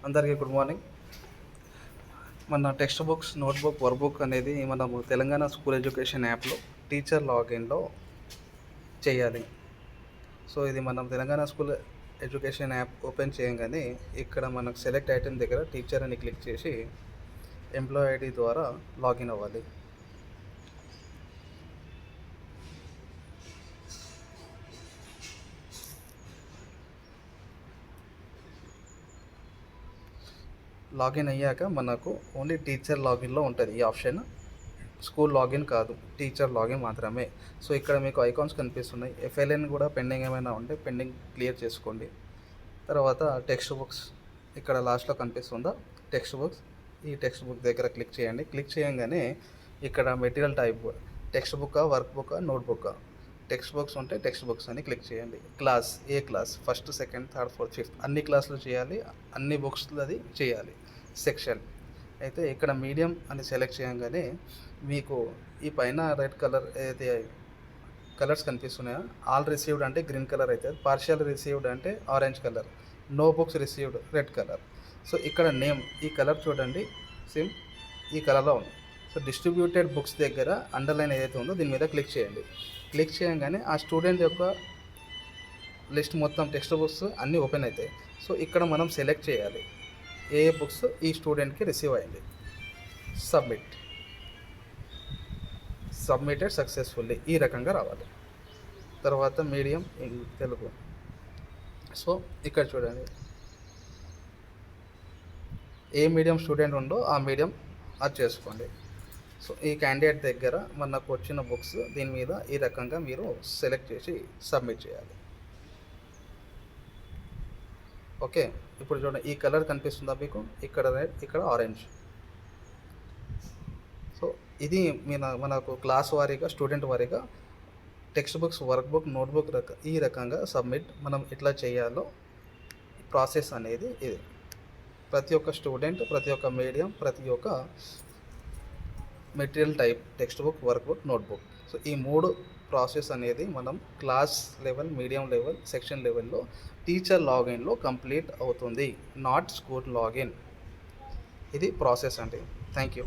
అందరికీ good morning. మన text books, notebook, workbook అనేది మనము తెలంగాణ స్కూల్ ఎడ్యుకేషన్ యాప్లో టీచర్ లాగిన్లో చేయాలి. సో ఇది మనం Telangana school education app open చేయగానే ఇక్కడ మనకు సెలెక్ట్ ఐటెమ్ దగ్గర టీచర్ అని క్లిక్ చేసి ఎంప్లాయ్ ఐడి ద్వారా లాగిన్ అవ్వాలి. లాగిన్ అయ్యాక మనకు ఓన్లీ టీచర్ లాగిన్లో ఉంటుంది ఈ ఆప్షన్. స్కూల్ లాగిన్ కాదు, టీచర్ లాగిన్ మాత్రమే. సో ఇక్కడ మీకు ఐకాన్స్ కనిపిస్తున్నాయి. ఎఫ్ఎల్ఎన్ కూడా పెండింగ్ ఏమైనా ఉంటే పెండింగ్ క్లియర్ చేసుకోండి. తర్వాత టెక్స్ట్ బుక్స్ ఇక్కడ లాస్ట్లో కనిపిస్తుందా టెక్స్ట్ బుక్స్, ఈ టెక్స్ట్ బుక్ దగ్గర క్లిక్ చేయండి. క్లిక్ చేయగానే ఇక్కడ మెటీరియల్ టైప్ టెక్స్ట్ బుక్కా, వర్క్ బుక్కా, నోట్ బుక్కా. టెక్స్ట్ బుక్స్ ఉంటే టెక్స్ట్ బుక్స్ అని క్లిక్ చేయండి. క్లాస్ ఏ class, first, second, third, fourth, fifth అన్ని క్లాసులు చేయాలి, అన్ని బుక్స్లు అది చేయాలి. సెక్షన్ అయితే ఇక్కడ మీడియం అని సెలెక్ట్ చేయగానే మీకు ఈ పైన రెడ్ కలర్ ఏదైతే కలర్స్ కనిపిస్తున్నాయో, ఆల్ రిసీవ్డ్ అంటే గ్రీన్ కలర్ అవుతుంది, పార్షియల్ రిసీవ్డ్ అంటే orange colour, no books received red colour. So ఇక్కడ నేమ్ ఈ కలర్ చూడండి, సేమ్ ఈ కలర్లో ఉంది. సో డిస్ట్రిబ్యూటెడ్ బుక్స్ దగ్గర అండర్లైన్ ఏదైతే ఉందో దీని మీద క్లిక్ చేయండి. క్లిక్ చేయగానే ఆ స్టూడెంట్ యొక్క లిస్ట్ మొత్తం టెక్స్ట్ బుక్స్ అన్నీ ఓపెన్ అవుతాయి. సో ఇక్కడ మనం సెలెక్ట్ చేయాలి ఏ బుక్స్ ఈ స్టూడెంట్కి రిసీవ్ అయింది. సబ్మిటెడ్ సక్సెస్ఫుల్లీ ఈ రకంగా రావాలి. తర్వాత మీడియం తెలుగు. సో ఇక్కడ చూడండి, ఏ మీడియం స్టూడెంట్ ఉందో ఆ మీడియం అది చేసుకోండి. సో ఈ క్యాండిడేట్ దగ్గర మనకు వచ్చిన బుక్స్ దీని మీద ఈ రకంగా మీరు సెలెక్ట్ చేసి సబ్మిట్ చేయాలి. ఓకే, ఇప్పుడు చూడండి ఈ కలర్ కనిపిస్తుందా మీకు, ఇక్కడ రెడ్, ఇక్కడ ఆరెంజ్. సో ఇది మనకు క్లాస్ వారీగా, స్టూడెంట్ వారీగా text books, work book, notebook ఈ రకంగా సబ్మిట్ మనం ఎట్లా చేయాలో ప్రాసెస్ అనేది ఇది. ప్రతి ఒక్క స్టూడెంట్, ప్రతి ఒక్క మీడియం, ప్రతి ఒక్క material type text book, work book, notebook. So ఈ 3 ప్రాసెస్ అనేది మనం class level, medium level, section లెవెల్లో టీచర్ లాగిన్లో కంప్లీట్ అవుతుంది, నాట్ స్కూల్ లాగిన్. ఇది ప్రాసెస్ అండి. Thank you.